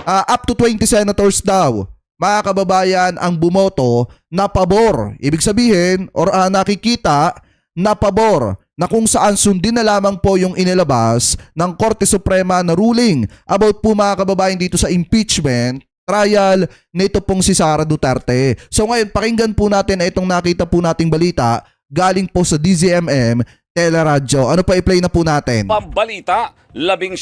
up to 20 senators daw, mga kababayan, ang bumoto na pabor. Ibig sabihin, or nakikita na pabor na kung saan sundin na lamang po yung inilabas ng Korte Suprema na ruling about po mga kababayan dito sa impeachment trial nito pong si Sara Duterte. So ngayon, pakinggan po natin itong nakita po nating balita galing po sa DZMM Teleradyo. Ano pa i-play na po natin? Pambalita, 19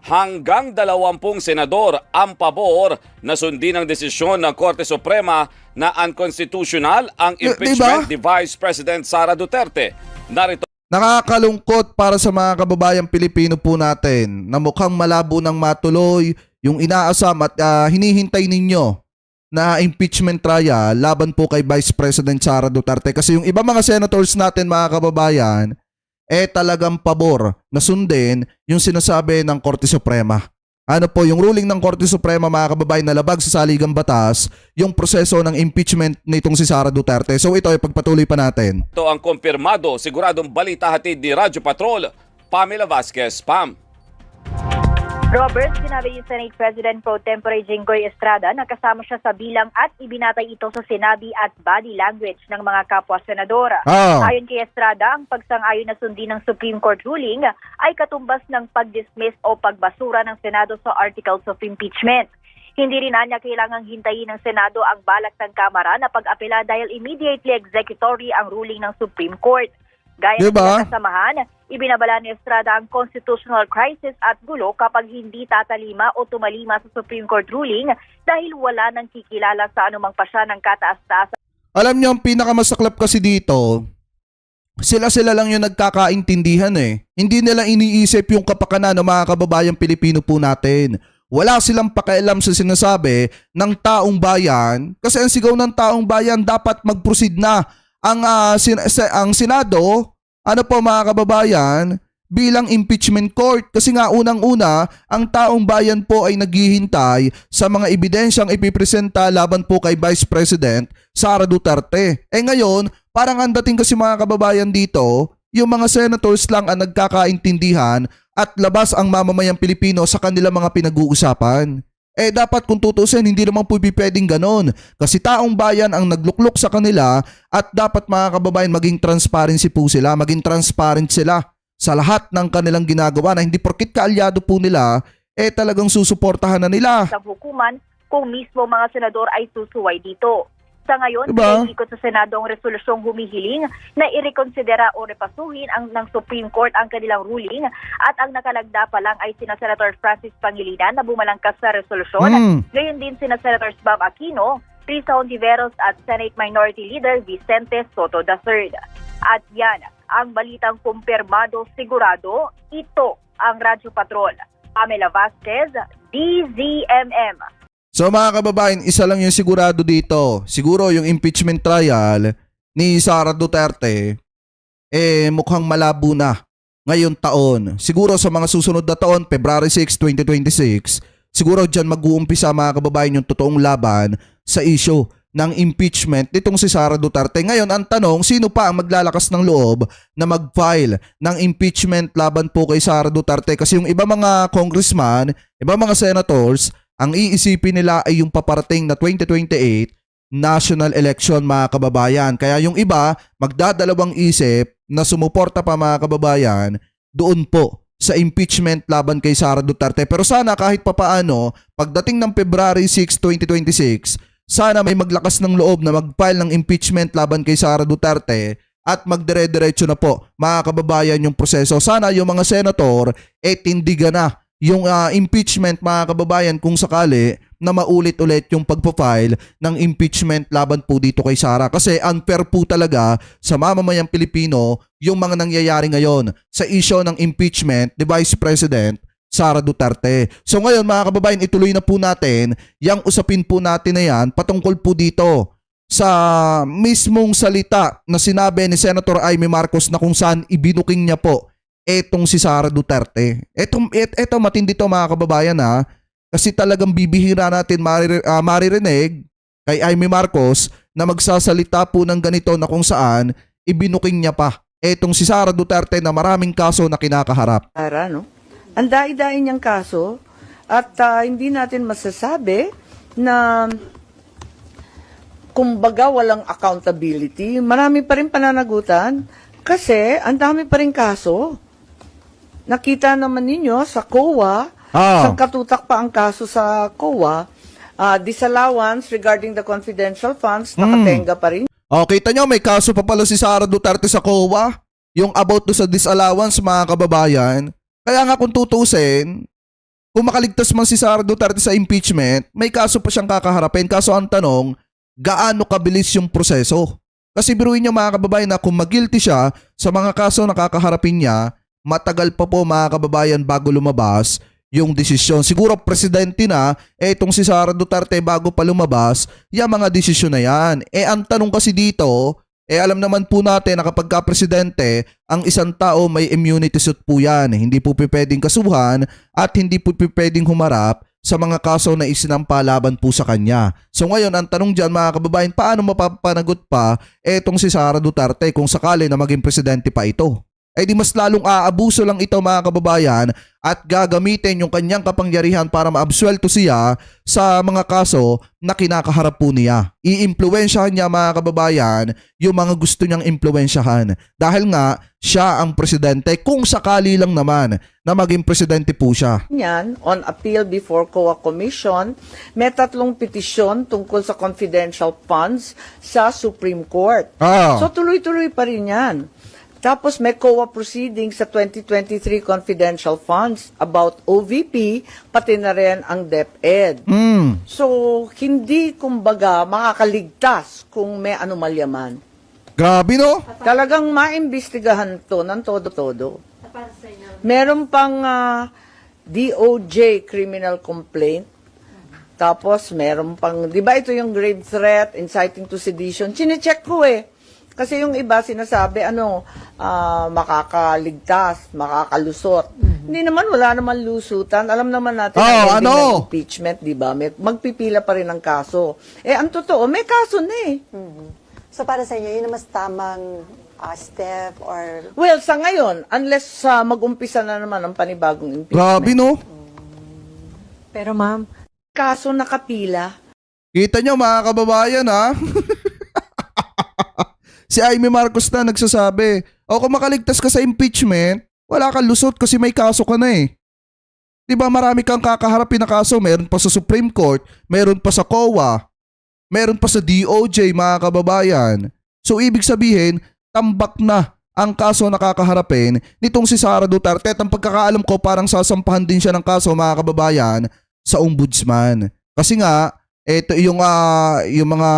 hanggang 20 senador ang pabor na sundin ang desisyon ng Korte Suprema na unconstitutional ang impeachment ni Vice President Sara Duterte. Narito. Nakakalungkot para sa mga kababayang Pilipino po natin na mukhang malabo ng matuloy yung inaasam at hinihintay ninyo na impeachment trial laban po kay Vice President Sara Duterte. Kasi yung iba mga senators natin mga kababayan, talagang pabor na sundin yung sinasabi ng Korte Suprema. Ano po, yung ruling ng Korte Suprema mga kababayan na labag sa saligang batas, yung proseso ng impeachment nitong si Sara Duterte. So ito ay pagpatuloy pa natin. Ito ang kumpirmado, siguradong balita hatid ni Radyo Patrol, Pamela Vasquez, Pam. Robert, sinabi ni Senate President Pro Tempore Jinggoy Estrada na kasama siya sa bilang at ibinatay ito sa sinabi at body language ng mga kapwa-senadora. Ayon kay Estrada, ang pagsang-ayon na sundin ng Supreme Court ruling ay katumbas ng pag-dismiss o pagbasura ng Senado sa articles of impeachment. Hindi rin niya kailangang hintayin ng Senado ang balak ng Kamara na pag-apela dahil immediately executory ang ruling ng Supreme Court. Gaya ng kasamahan, ibinabala ni Estrada ang constitutional crisis at gulo kapag hindi tatalima o tumalima sa Supreme Court ruling dahil wala nang kikilala sa anumang pasya ng kataas-taasan. Alam niyo, ang pinakamasaklap kasi dito, sila lang yung nagkakaintindihan eh. Hindi nila iniisip yung kapakanan ng mga kababayang Pilipino po natin. Wala silang pakialam sa sinasabi ng taong bayan kasi ang sigaw ng taong bayan dapat mag-proceed na ang Senado, ano po mga kababayan, bilang impeachment court. Kasi nga unang-una, ang taong bayan po ay naghihintay sa mga ebidensyang ipipresenta laban po kay Vice President Sara Duterte. Ngayon, parang ang dating kasi mga kababayan dito, yung mga senators lang ang nagkakaintindihan at labas ang mamamayang Pilipino sa kanilang mga pinag-uusapan. Dapat kung tutusin, hindi naman po pwedeng ganon. Kasi taong bayan ang nagluklok sa kanila at dapat mga kababayan maging transparency po sila, maging transparent sila sa lahat ng kanilang ginagawa na hindi porkit kaalyado po nila, talagang susuportahan na nila. Sa hukuman, kung mismo mga senador ay susuway dito. Sa ngayon, ikot sa Senado ang resolusyong humihiling na irekonsidera o repasuhin ng Supreme Court ang kanilang ruling at ang nakalagda pa lang ay sina Senator Francis Pangilinan na bumalangkas sa resolusyon. Gayon din sina Senators Bam Aquino, Risa Hontiveros at Senate Minority Leader Vicente Soto III. At yan, ang balitang kumpirmado sigurado, ito ang Radyo Patrol. Pamela Vasquez, DZMM. So mga kababayan, isa lang yung sigurado dito. Siguro yung impeachment trial ni Sara Duterte mukhang malabo na ngayong taon. Siguro sa mga susunod na taon, February 6, 2026, siguro dyan mag-uumpisa mga kababayan yung totoong laban sa issue ng impeachment nitong si Sara Duterte. Ngayon, ang tanong, sino pa ang maglalakas ng loob na mag-file ng impeachment laban po kay Sara Duterte? Kasi yung iba mga congressman, iba mga senators, ang iisipin nila ay yung paparating na 2028 national election mga kababayan. Kaya yung iba magdadalawang isip na sumuporta pa mga kababayan doon po sa impeachment laban kay Sara Duterte. Pero sana kahit papaano, pagdating ng February 6, 2026, sana may maglakas ng loob na mag-file ng impeachment laban kay Sara Duterte at magdire-diretso na po mga kababayan yung proseso. Sana yung mga senator tindigan na yung impeachment mga kababayan kung sakali na maulit-ulit yung pagpo-file ng impeachment laban po dito kay Sara. Kasi unfair po talaga sa mamamayang Pilipino yung mga nangyayari ngayon sa issue ng impeachment ni Vice President Sara Duterte. So ngayon mga kababayan, ituloy na po natin yung usapin po natin na yan patungkol po dito sa mismong salita na sinabi ni Senator Amy Marcos na kung saan ibinuking niya po etong si Sara Duterte. Eto matindi to mga kababayan ha. Kasi talagang bibihira natin maririnig kay Amy Marcos na magsasalita po ng ganito na kung saan ibinuking niya pa etong si Sara Duterte na maraming kaso na kinakaharap. No? Ang dai-dai niyang kaso, At hindi natin masasabi na kumbaga walang accountability. Marami pa rin pananagutan kasi ang dami pa rin kaso. Nakita naman ninyo sa COA, sa katutak pa ang kaso sa COA, disallowance regarding the confidential funds, nakatenga pa rin. Kita nyo, may kaso pa pala si Sara Duterte sa COA. Yung about do sa disallowance, mga kababayan. Kaya nga kung tutusin, kung makaligtas man si Sara Duterte sa impeachment, may kaso pa siyang kakaharapin. Kaso ang tanong, gaano kabilis yung proseso? Kasi biruin niyo mga kababayan na kung mag-guilty siya sa mga kaso na kakaharapin niya, matagal pa po mga kababayan bago lumabas yung desisyon. Siguro presidente na, itong si Sara Duterte bago pa lumabas, yung mga desisyon na yan. Ang tanong kasi dito, alam naman po natin na kapag ka-presidente, ang isang tao may immunity suit po yan. Hindi po pwedeng kasuhan at hindi po pwedeng humarap sa mga kaso na isinampa laban po sa kanya. So ngayon, ang tanong dyan mga kababayan, paano mapapanagot pa etong si Sara Duterte kung sakali na maging presidente pa ito? Di mas lalong aabuso lang ito mga kababayan at gagamitin yung kanyang kapangyarihan para maabsuelto siya sa mga kaso na kinakaharap po niya. Iimpluwensyahan niya mga kababayan yung mga gusto niyang impluwensyahan. Dahil nga siya ang presidente kung sakali lang naman na maging presidente po siya. Yan, on appeal before COA Commission, may 3 petisyon tungkol sa confidential funds sa Supreme Court. So tuloy-tuloy pa rin yan. Tapos may COA proceedings sa 2023 confidential funds about OVP, pati na rin ang DepEd. So, hindi kumbaga makakaligtas kung may anomalya man. Grabe no? Talagang maimbestigahan to ng todo-todo. Meron pang DOJ criminal complaint. Tapos meron pang, di ba ito yung grave threat, inciting to sedition? Chinecheck ko Kasi yung iba sinasabi, makakaligtas, makakalusot. Hindi naman, wala naman lusutan. Alam naman natin ang ending ng impeachment, di ba? Magpipila pa rin ang kaso. Ang totoo, may kaso na So para sa inyo, yun ang mas tamang step or... Well, sa ngayon, unless mag-umpisa na naman ang panibagong impeachment. Grabe no? Pero ma'am, Kaso nakapila. Kita nyo mga kababayan ha? Si Amy Marcos na nagsasabi, kung makaligtas ka sa impeachment, wala kang lusot kasi may kaso ka na Diba marami kang kakaharapin na kaso, meron pa sa Supreme Court, meron pa sa COA, meron pa sa DOJ mga kababayan. So ibig sabihin, tambak na ang kaso na kakaharapin nitong si Sara Duterte. At ang pagkakaalam ko parang sasampahan din siya ng kaso mga kababayan sa ombudsman. Kasi nga, ito yung mga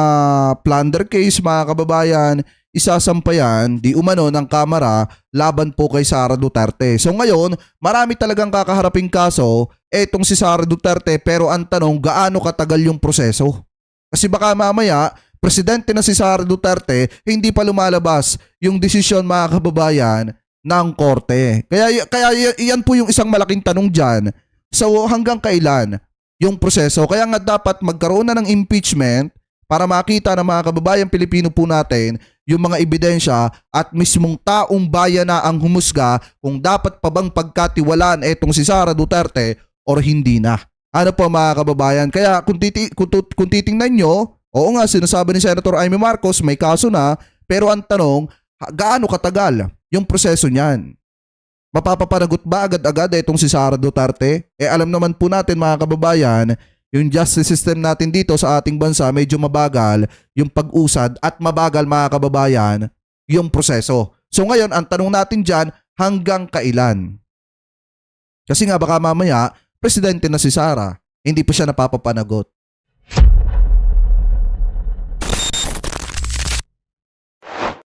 plunder case mga kababayan, isasampayan di umano ng Kamara laban po kay Sara Duterte. So ngayon, marami talagang kakaharaping kaso etong si Sara Duterte, pero ang tanong, gaano katagal yung proseso? Kasi baka mamaya, presidente na si Sara Duterte, hindi pa lumalabas yung desisyon mga kababayan ng korte. Kaya yan po yung isang malaking tanong dyan. So hanggang kailan yung proseso? Kaya nga dapat magkaroon na ng impeachment para makita ng mga kababayan Pilipino po natin yung mga ebidensya at mismong taong bayan na ang humusga kung dapat pa bang pagkatiwalaan etong si Sara Duterte or hindi na. Ano po mga kababayan? Kaya kung titingnan nyo, oo nga sinasabi ni Senator Amy Marcos may kaso na, pero ang tanong, gaano katagal yung proseso niyan? Mapapapanagot ba agad-agad itong si Sara Duterte? Alam naman po natin mga kababayan, yung justice system natin dito sa ating bansa medyo mabagal yung pag-usad at mabagal mga kababayan yung proseso. So ngayon, ang tanong natin dyan, hanggang kailan? Kasi nga baka mamaya, presidente na si Sara, hindi pa siya napapapanagot.